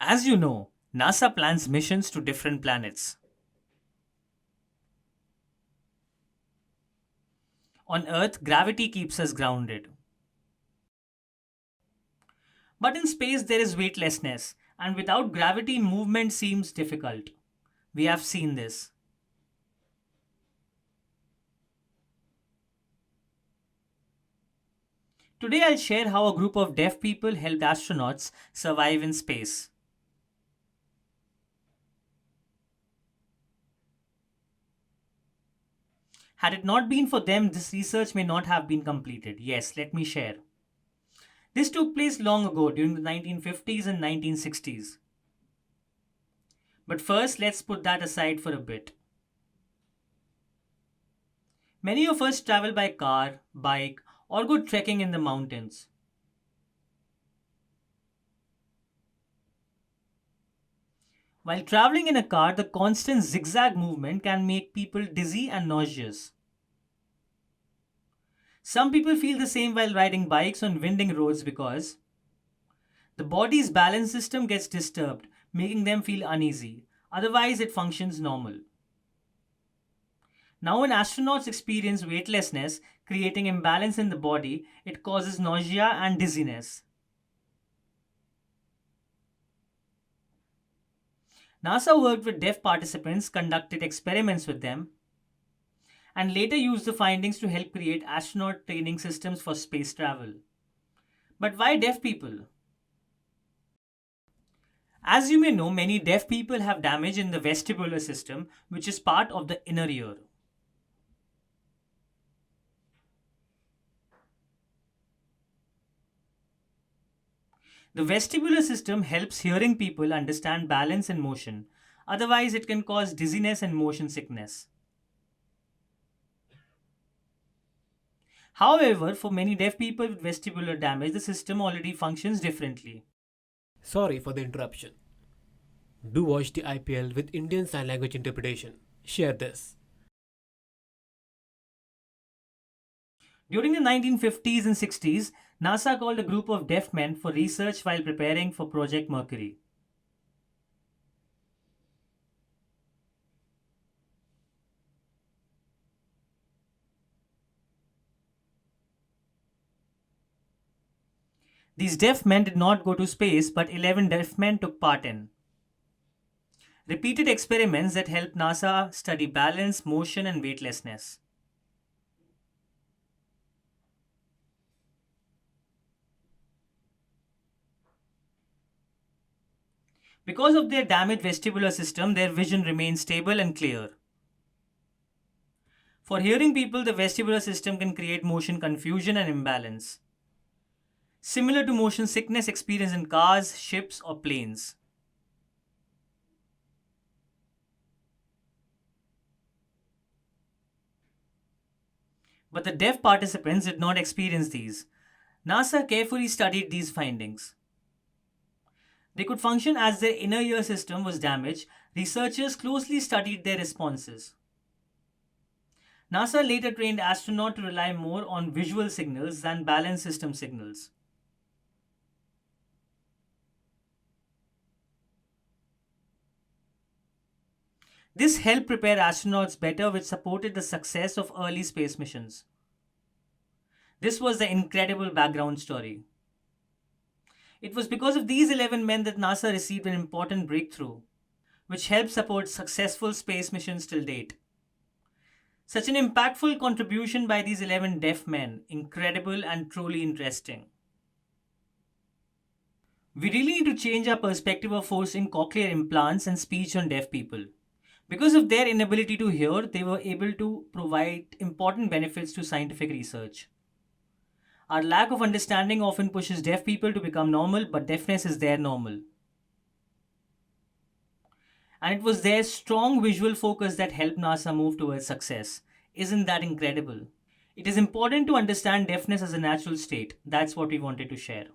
As you know, NASA plans missions to different planets. On Earth, gravity keeps us grounded. But in space, there is weightlessness, and without gravity, movement seems difficult. We have seen this. Today, I'll share how a group of deaf people helped astronauts survive in space. Had it not been for them, this research may not have been completed. Yes, let me share. This took place long ago during the 1950s and 1960s. But first, let's put that aside for a bit. Many of us travel by car, bike, or go trekking in the mountains. While traveling in a car, the constant zigzag movement can make people dizzy and nauseous. Some people feel the same while riding bikes on winding roads because the body's balance system gets disturbed, making them feel uneasy. Otherwise, it functions normal. Now, when astronauts experience weightlessness, creating imbalance in the body, it causes nausea and dizziness. NASA worked with deaf participants, conducted experiments with them, and later used the findings to help create astronaut training systems for space travel. But why deaf people? As you may know, many deaf people have damage in the vestibular system, which is part of the inner ear. The vestibular system helps hearing people understand balance and motion. Otherwise, it can cause dizziness and motion sickness. However, for many deaf people with vestibular damage, the system already functions differently. Sorry for the interruption. Do watch the IPL with Indian Sign Language interpretation. Share this. During the 1950s and 60s, NASA called a group of deaf men for research while preparing for Project Mercury. These deaf men did not go to space, but 11 deaf men took part in repeated experiments that helped NASA study balance, motion, and weightlessness. Because of their damaged vestibular system, their vision remains stable and clear. For hearing people, the vestibular system can create motion confusion and imbalance, similar to motion sickness experienced in cars, ships, or planes. But the deaf participants did not experience these. NASA carefully studied these findings. They could function as their inner ear system was damaged. Researchers closely studied their responses. NASA later trained astronauts to rely more on visual signals than balance system signals. This helped prepare astronauts better, which supported the success of early space missions. This was the incredible background story. It was because of these 11 men that NASA received an important breakthrough, which helped support successful space missions till date. Such an impactful contribution by these 11 deaf men, incredible and truly interesting. We really need to change our perspective of forcing cochlear implants and speech on deaf people. Because of their inability to hear, they were able to provide important benefits to scientific research. Our lack of understanding often pushes deaf people to become normal, but deafness is their normal. And it was their strong visual focus that helped NASA move towards success. Isn't that incredible? It is important to understand deafness as a natural state. That's what we wanted to share.